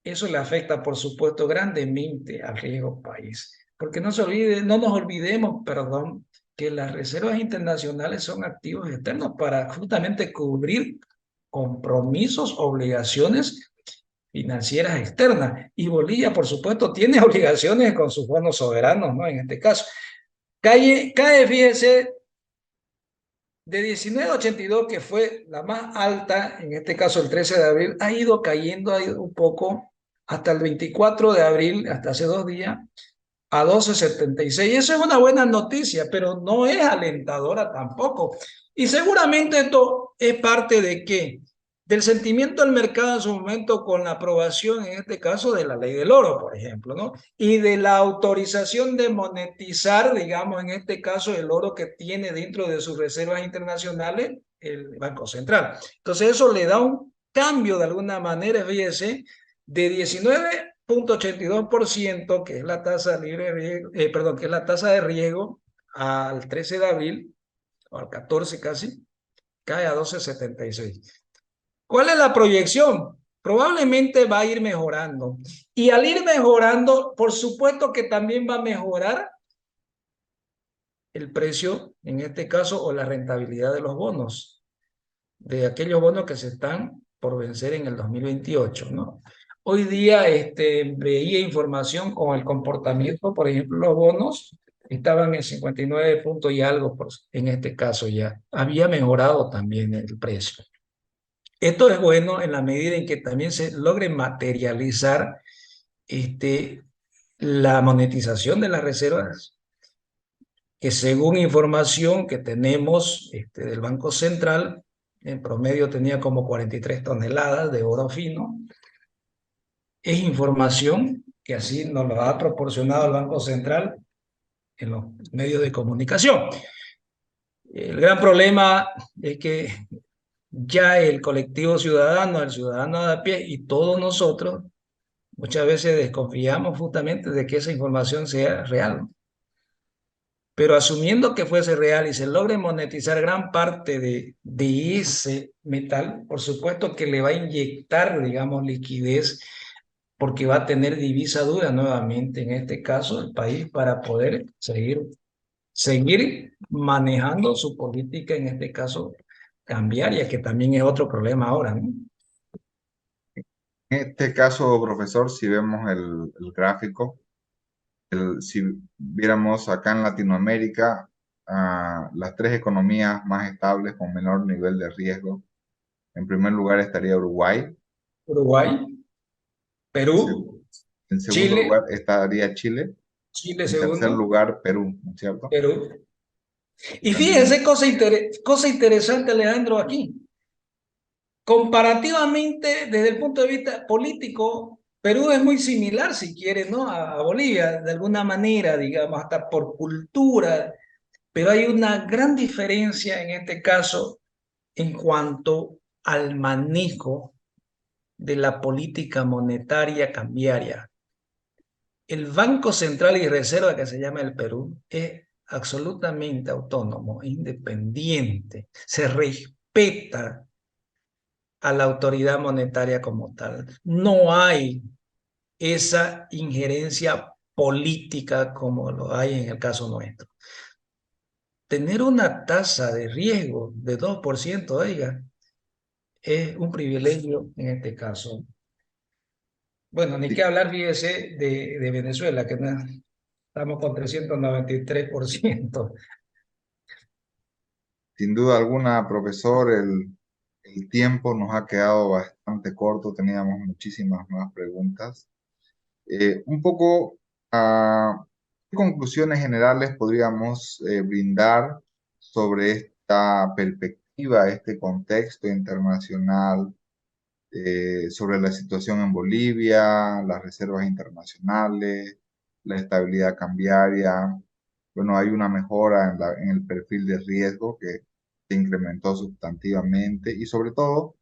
Eso le afecta, por supuesto, grandemente al riesgo país. Porque no nos olvidemos, perdón, que las reservas internacionales son activos externos para justamente cubrir compromisos, obligaciones financieras externas. Y Bolivia, por supuesto, tiene obligaciones con sus bonos soberanos, ¿no? En este caso. Cae, fíjese, de 19.82, que fue la más alta, en este caso el 13 de abril, ha ido cayendo, ha ido un poco hasta el 24 de abril, hasta hace 2 días, a 12.76. Eso es una buena noticia, pero no es alentadora tampoco. Y seguramente esto es parte de ¿qué? Del sentimiento del mercado en su momento con la aprobación, en este caso, de la ley del oro, por ejemplo, ¿no? Y de la autorización de monetizar, digamos, en este caso, el oro que tiene dentro de sus reservas internacionales el Banco Central. Entonces eso le da un cambio de alguna manera, fíjese, de 19.82%, que es la tasa libre de riesgo, perdón, que es la tasa de riesgo, al 13 de abril, o al 14 casi, cae a 12.76. ¿Cuál es la proyección? Probablemente va a ir mejorando. Y al ir mejorando, por supuesto que también va a mejorar el precio, en este caso, o la rentabilidad de los bonos, de aquellos bonos que se están por vencer en el 2028, ¿no? Hoy día veía información con el comportamiento, por ejemplo, los bonos estaban en 59 puntos y algo, en este caso ya. Había mejorado también el precio. Esto es bueno en la medida en que también se logre materializar la monetización de las reservas, que según información que tenemos del Banco Central, en promedio tenía como 43 toneladas de oro fino. Es información que así nos lo ha proporcionado el Banco Central en los medios de comunicación. El gran problema es que ya el colectivo ciudadano, el ciudadano de a pie y todos nosotros muchas veces desconfiamos justamente de que esa información sea real. Pero asumiendo que fuese real y se logre monetizar gran parte de ese metal, por supuesto que le va a inyectar, digamos, liquidez, porque va a tener divisa dura nuevamente, en este caso, el país, para poder seguir manejando su política, en este caso, cambiaria, que también es otro problema ahora, ¿no? En este caso, profesor, si vemos el gráfico, si viéramos acá en Latinoamérica, las tres economías más estables con menor nivel de riesgo, en primer lugar estaría Uruguay. Uruguay, Perú, En segundo Chile, lugar estaría Chile. Chile En tercer segundo, lugar, Perú, ¿no es cierto? Perú. Y También. fíjense, cosa interesante, Alejandro, aquí. Comparativamente, desde el punto de vista político, Perú es muy similar, si quiere, ¿no? A Bolivia, de alguna manera, digamos, hasta por cultura, pero hay una gran diferencia en este caso en cuanto al manejo de la política monetaria cambiaria. El Banco Central y Reserva, que se llama el Perú, es absolutamente autónomo, independiente, se respeta a la autoridad monetaria como tal. No hay esa injerencia política como lo hay en el caso nuestro. Tener una tasa de riesgo de 2%, oiga, es un privilegio en este caso. Bueno, ni Sí, qué hablar, fíjese, de Venezuela, que estamos con 393%. sin duda alguna, profesor, el tiempo nos ha quedado bastante corto, teníamos muchísimas más preguntas. Un poco, ¿qué conclusiones generales podríamos brindar sobre esta perspectiva, este contexto internacional, sobre la situación en Bolivia, las reservas internacionales, la estabilidad cambiaria? Bueno, hay una mejora en el perfil de riesgo que se incrementó sustantivamente y sobre todo,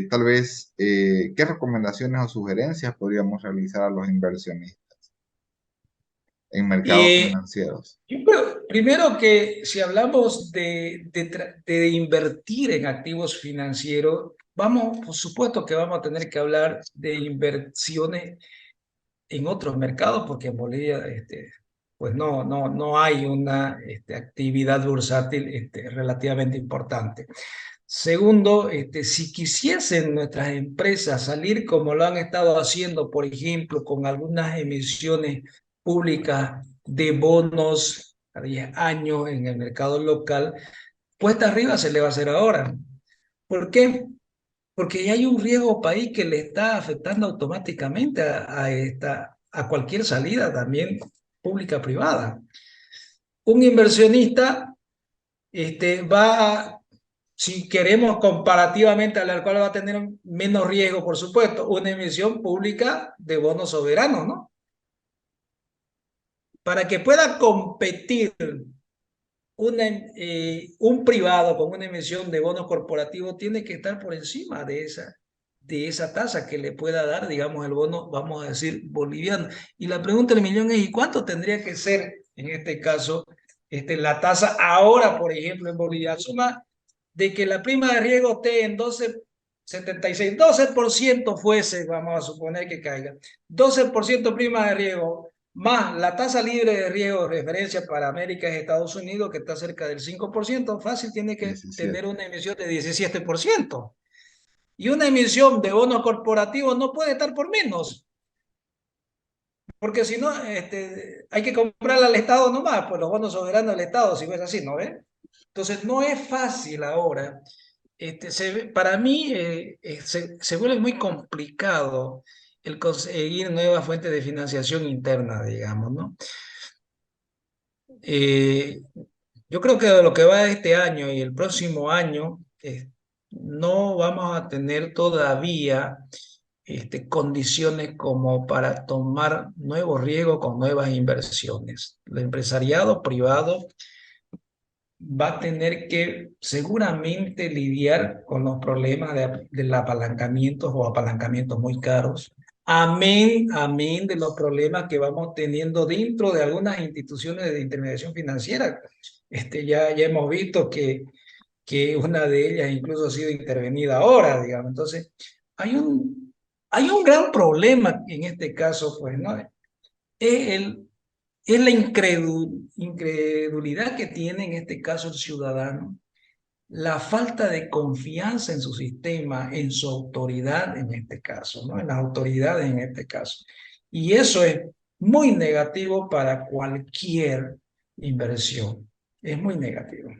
tal vez, ¿qué recomendaciones o sugerencias podríamos realizar a los inversionistas en mercados Y financieros? yo creo, primero que si hablamos de invertir en activos financieros, por supuesto que vamos a tener que hablar de inversiones en otros mercados, porque en Bolivia pues no hay una actividad bursátil relativamente importante. Segundo, si quisiesen nuestras empresas salir como lo han estado haciendo, por ejemplo, con algunas emisiones públicas de bonos a 10 años en el mercado local, cuesta arriba se le va a hacer ahora. ¿Por qué? Porque ya hay un riesgo país que le está afectando automáticamente a cualquier salida también pública-privada. Un inversionista si queremos comparativamente hablar, ¿cuál va a tener menos riesgo? Por supuesto, una emisión pública de bonos soberanos, ¿no? Para que pueda competir un privado con una emisión de bonos corporativos tiene que estar por encima de esa tasa que le pueda dar, digamos, el bono, vamos a decir, boliviano. Y la pregunta del millón es, ¿y cuánto tendría que ser, en este caso, la tasa ahora, por ejemplo, en Bolivia? Suma de que la prima de riesgo esté en 12,76, 12% fuese, vamos a suponer que caiga, 12% prima de riesgo, más la tasa libre de riesgo de referencia para América y Estados Unidos, que está cerca del 5%, fácil tiene que 17. tener una emisión de 17%. Y una emisión de bonos corporativos no puede estar por menos, porque si no, hay que comprarle al Estado nomás, pues los bonos soberanos del Estado, si es así, ¿no ves? Entonces, no es fácil ahora. Para mí, se vuelve muy complicado el conseguir nuevas fuentes de financiación interna, digamos, ¿no? Yo creo que de lo que va de este año y el próximo año, no vamos a tener todavía condiciones como para tomar nuevos riesgos con nuevas inversiones. El empresariado privado va a tener que seguramente lidiar con los problemas del apalancamiento o apalancamientos muy caros. Amén de los problemas que vamos teniendo dentro de algunas instituciones de intermediación financiera. Ya hemos visto que una de ellas incluso ha sido intervenida ahora, digamos. Entonces, hay un gran problema en este caso, pues, ¿no? Es la incredulidad que tiene en este caso el ciudadano, la falta de confianza en su sistema, en su autoridad en este caso, ¿no? En las autoridades en este caso. Y eso es muy negativo para cualquier inversión. Es muy negativo.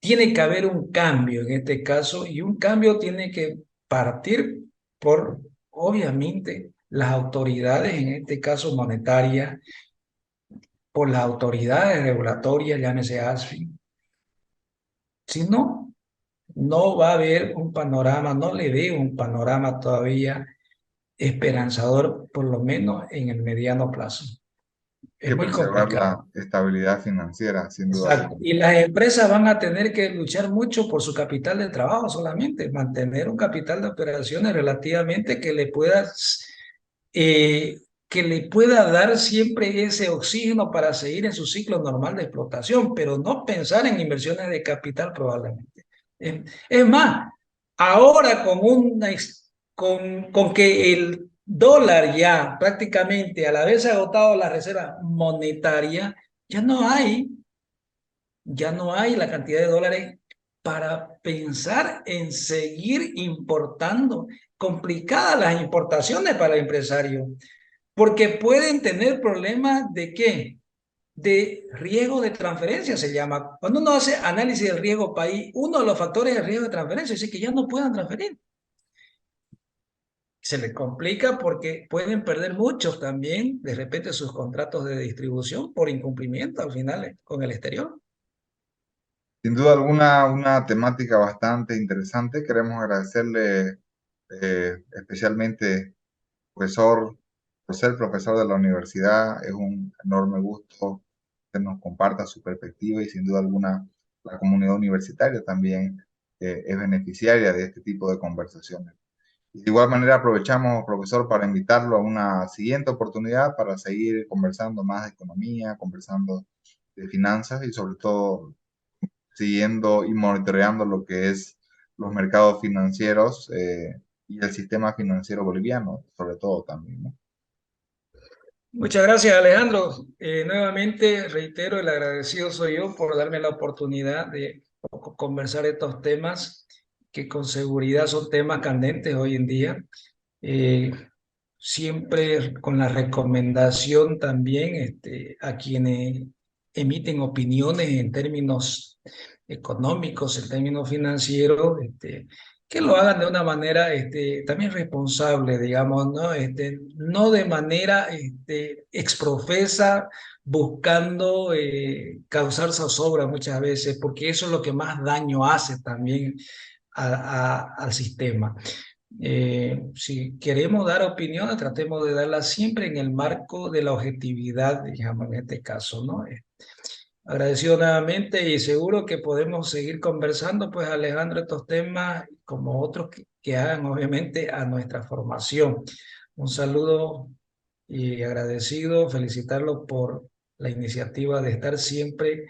Tiene que haber un cambio en este caso y un cambio tiene que partir por, obviamente, las autoridades, en este caso monetarias, por las autoridades regulatorias, llámese ASFI. Si no, no va a haber un panorama, no le veo un panorama todavía esperanzador, por lo menos en el mediano plazo. Hay Es que muy preservar complicado. la estabilidad financiera, sin duda Exacto. alguna. Y las empresas van a tener que luchar mucho por su capital de trabajo solamente, mantener un capital de operaciones relativamente que le pueda dar siempre ese oxígeno para seguir en su ciclo normal de explotación, pero no pensar en inversiones de capital probablemente. Es más, ahora con que el dólar ya prácticamente al haberse agotado la reserva monetaria, ya no hay la cantidad de dólares para pensar en seguir importando. Complicadas las importaciones para el empresario, porque pueden tener problemas de ¿qué? De riesgo de transferencia se llama. Cuando uno hace análisis del riesgo país, uno de los factores de riesgo de transferencia es que ya no puedan transferir. Se les complica porque pueden perder muchos también, de repente, sus contratos de distribución por incumplimiento al final con el exterior. Sin duda alguna, una temática bastante interesante. Queremos agradecerle especialmente, profesor, por ser profesor de la universidad. Es un enorme gusto que nos comparta su perspectiva y sin duda alguna la comunidad universitaria también es beneficiaria de este tipo de conversaciones. Y de igual manera aprovechamos, profesor, para invitarlo a una siguiente oportunidad para seguir conversando más de economía, conversando de finanzas y sobre todo siguiendo y monitoreando lo que es los mercados financieros y el sistema financiero boliviano, sobre todo también, ¿no? Muchas gracias, Alejandro. Nuevamente reitero, el agradecido soy yo por darme la oportunidad de conversar estos temas que con seguridad son temas candentes hoy en día. Siempre con la recomendación también a quienes emiten opiniones en términos económicos, en términos financieros, que lo hagan de una manera también responsable, digamos, ¿no? No de manera exprofesa, buscando causar zozobra muchas veces, porque eso es lo que más daño hace también al sistema. Si queremos dar opiniones, tratemos de darlas siempre en el marco de la objetividad, digamos, en este caso, ¿no? Agradecido nuevamente y seguro que podemos seguir conversando, pues Alejandro, estos temas como otros que hagan obviamente a nuestra formación. Un saludo y agradecido, felicitarlo por la iniciativa de estar siempre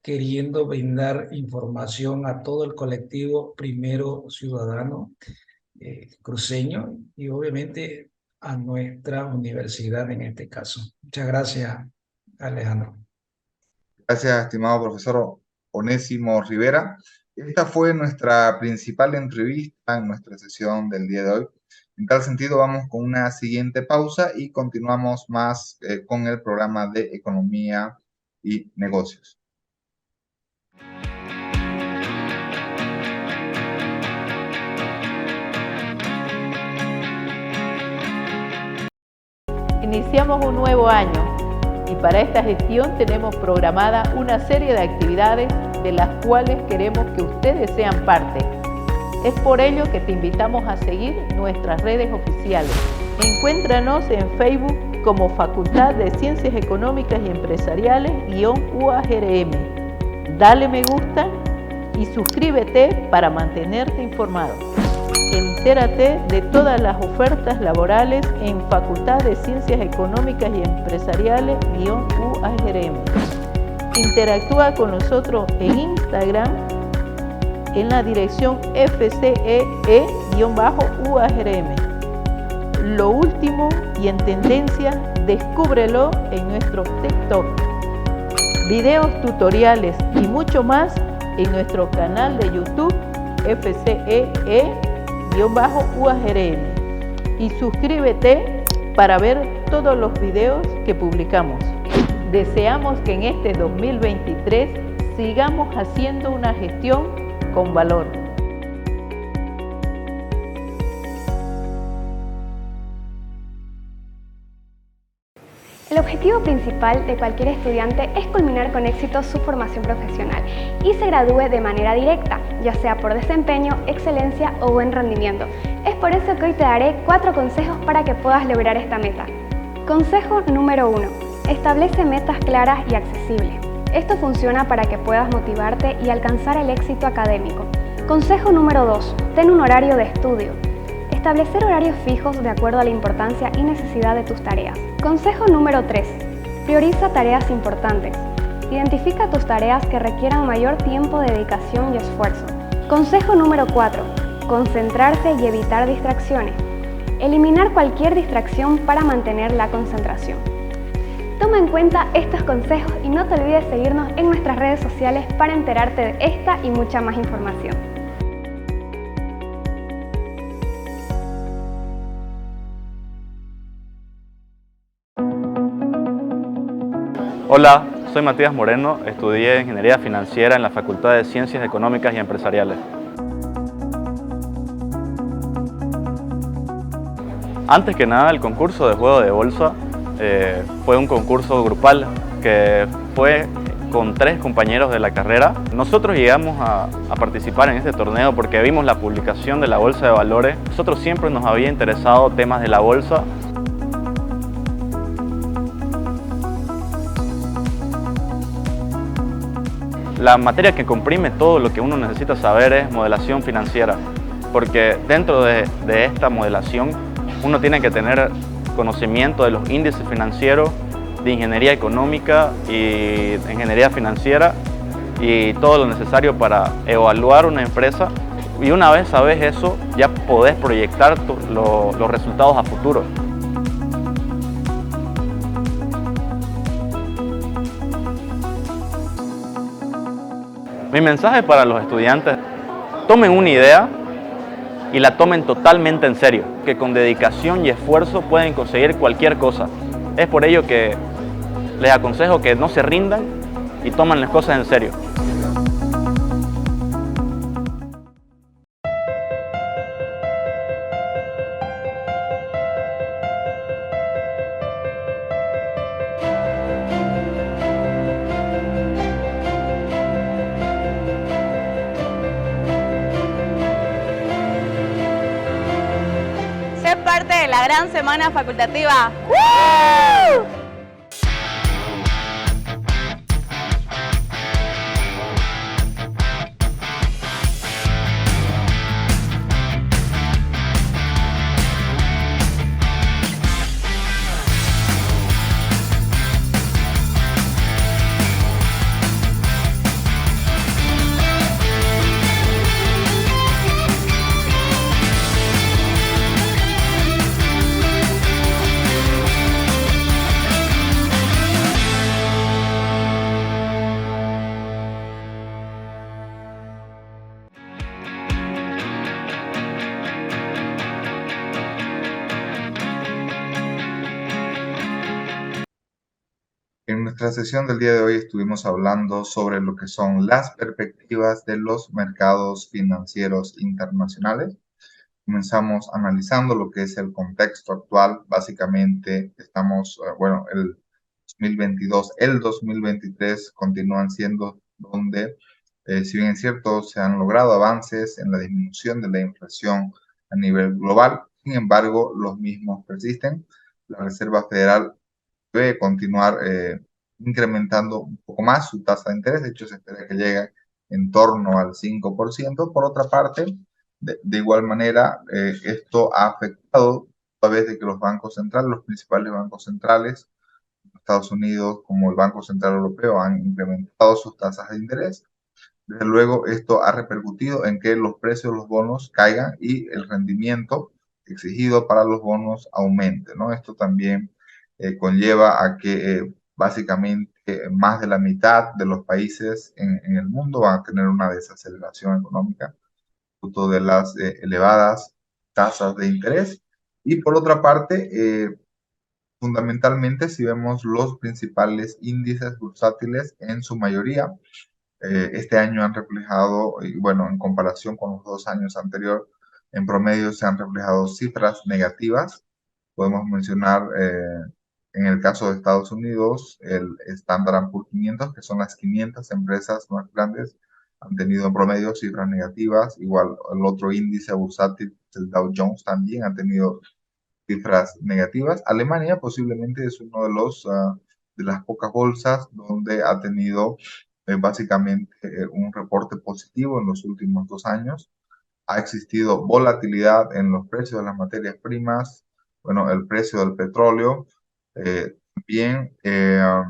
queriendo brindar información a todo el colectivo Primero Ciudadano cruceño y obviamente a nuestra universidad en este caso. Muchas gracias, Alejandro. Gracias, estimado profesor Onésimo Rivera. Esta fue nuestra principal entrevista en nuestra sesión del día de hoy. En tal sentido, vamos con una siguiente pausa y continuamos más con el programa de Economía y Negocios. Iniciamos un nuevo año y para esta gestión tenemos programada una serie de actividades de las cuales queremos que ustedes sean parte. Es por ello que te invitamos a seguir nuestras redes oficiales. Encuéntranos en Facebook como Facultad de Ciencias Económicas y Empresariales-UAGRM. Dale me gusta y suscríbete para mantenerte informado. Entérate de todas las ofertas laborales en Facultad de Ciencias Económicas y Empresariales-UAGRM. Interactúa con nosotros en Instagram en la dirección FCEE-UAGRM. Lo último y en tendencia, descúbrelo en nuestro TikTok. Videos, tutoriales y mucho más en nuestro canal de YouTube FCEE-UAGRM. Y suscríbete para ver todos los videos que publicamos. Deseamos que en este 2023 sigamos haciendo una gestión con valor. El objetivo principal de cualquier estudiante es culminar con éxito su formación profesional y se gradúe de manera directa, ya sea por desempeño, excelencia o buen rendimiento. Es por eso que hoy te daré 4 consejos para que puedas lograr esta meta. Consejo número 1. Establece metas claras y accesibles. Esto funciona para que puedas motivarte y alcanzar el éxito académico. Consejo número 2. Ten un horario de estudio. Establecer horarios fijos de acuerdo a la importancia y necesidad de tus tareas. Consejo número 3. Prioriza tareas importantes. Identifica tus tareas que requieran mayor tiempo de dedicación y esfuerzo. Consejo número 4. Concentrarse y evitar distracciones. Eliminar cualquier distracción para mantener la concentración. Toma en cuenta estos consejos y no te olvides seguirnos en nuestras redes sociales para enterarte de esta y mucha más información. Hola, soy Matías Moreno, estudié Ingeniería Financiera en la Facultad de Ciencias Económicas y Empresariales. Antes que nada, el concurso de juego de bolsa fue un concurso grupal que fue con 3 compañeros de la carrera. Nosotros llegamos a participar en este torneo porque vimos la publicación de la Bolsa de Valores. Nosotros siempre nos había interesado temas de la bolsa. La materia que comprime todo lo que uno necesita saber es modelación financiera, porque dentro de esta modelación uno tiene que tener conocimiento de los índices financieros, de ingeniería económica y ingeniería financiera y todo lo necesario para evaluar una empresa. Y una vez sabes eso, ya podés proyectar los resultados a futuro. Mi mensaje para los estudiantes: tomen una idea y la tomen totalmente en serio, que con dedicación y esfuerzo pueden conseguir cualquier cosa. Es por ello que les aconsejo que no se rindan y tomen las cosas en serio. de la gran semana facultativa. En nuestra sesión del día de hoy estuvimos hablando sobre lo que son las perspectivas de los mercados financieros internacionales. Comenzamos analizando lo que es el contexto actual. Básicamente estamos, el 2022, el 2023 continúan siendo donde, si bien es cierto, se han logrado avances en la disminución de la inflación a nivel global, sin embargo, los mismos persisten. La Reserva Federal debe continuar incrementando un poco más su tasa de interés. De hecho, se espera que llegue en torno al 5%. Por otra parte, de igual manera, esto ha afectado a través de que los bancos centrales, los principales bancos centrales de Estados Unidos, como el Banco Central Europeo, han incrementado sus tasas de interés. Desde luego, esto ha repercutido en que los precios de los bonos caigan y el rendimiento exigido para los bonos aumente, ¿no? Esto también conlleva a que básicamente más de la mitad de los países en el mundo van a tener una desaceleración económica producto de las elevadas tasas de interés. Y por otra parte, fundamentalmente, si vemos los principales índices bursátiles, en su mayoría, este año han reflejado, y bueno, en comparación con los 2 años anteriores, en promedio se han reflejado cifras negativas. Podemos mencionar, en el caso de Estados Unidos, el Standard & Poor's 500, que son las 500 empresas más grandes, han tenido en promedio cifras negativas. Igual el otro índice bursátil, el Dow Jones, también ha tenido cifras negativas. Alemania posiblemente es uno de de las pocas bolsas donde ha tenido básicamente un reporte positivo en los últimos 2 años. Ha existido volatilidad en los precios de las materias primas, bueno, el precio del petróleo. También,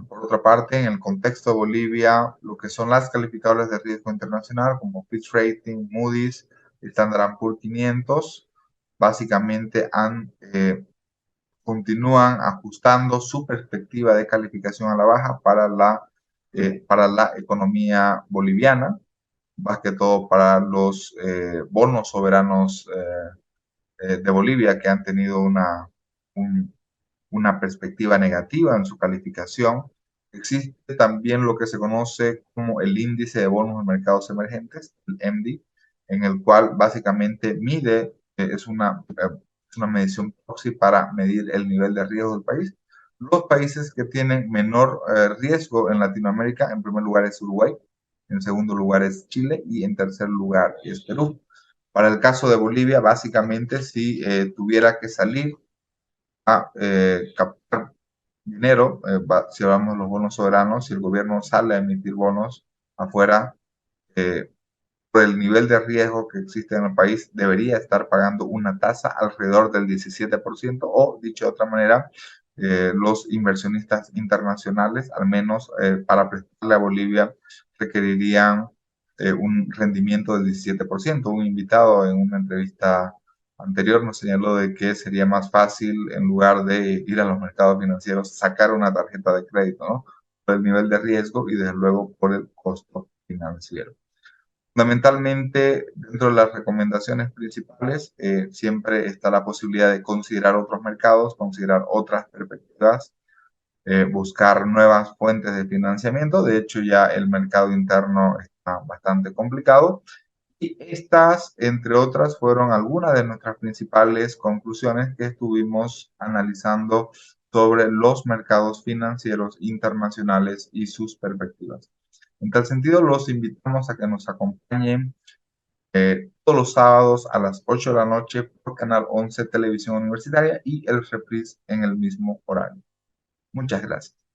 por otra parte, en el contexto de Bolivia, lo que son las calificadoras de riesgo internacional como Fitch Rating, Moody's, Standard & Poor's 500, básicamente continúan ajustando su perspectiva de calificación a la baja para la economía boliviana, más que todo para los bonos soberanos de Bolivia, que han tenido una perspectiva negativa en su calificación. Existe también lo que se conoce como el índice de bonos de mercados emergentes, el MD, en el cual básicamente mide, es una medición proxy para medir el nivel de riesgo del país. Los países que tienen menor riesgo en Latinoamérica, en primer lugar es Uruguay, en segundo lugar es Chile y en tercer lugar es Perú. Para el caso de Bolivia, básicamente, si tuviera que salir a captar dinero, si hablamos de los bonos soberanos, si el gobierno sale a emitir bonos afuera, por el nivel de riesgo que existe en el país, debería estar pagando una tasa alrededor del 17%, o dicho de otra manera, los inversionistas internacionales, al menos para prestarle a Bolivia, requerirían un rendimiento del 17%. Un invitado en una entrevista anterior nos señaló de que sería más fácil, en lugar de ir a los mercados financieros, sacar una tarjeta de crédito, ¿no? Por el nivel de riesgo y desde luego por el costo financiero. Fundamentalmente, dentro de las recomendaciones principales, siempre está la posibilidad de considerar otros mercados, considerar otras perspectivas, buscar nuevas fuentes de financiamiento. De hecho, ya el mercado interno está bastante complicado. Y estas, entre otras, fueron algunas de nuestras principales conclusiones que estuvimos analizando sobre los mercados financieros internacionales y sus perspectivas. En tal sentido, los invitamos a que nos acompañen todos los sábados a las 8 de la noche por Canal 11 Televisión Universitaria y el reprise en el mismo horario. Muchas gracias.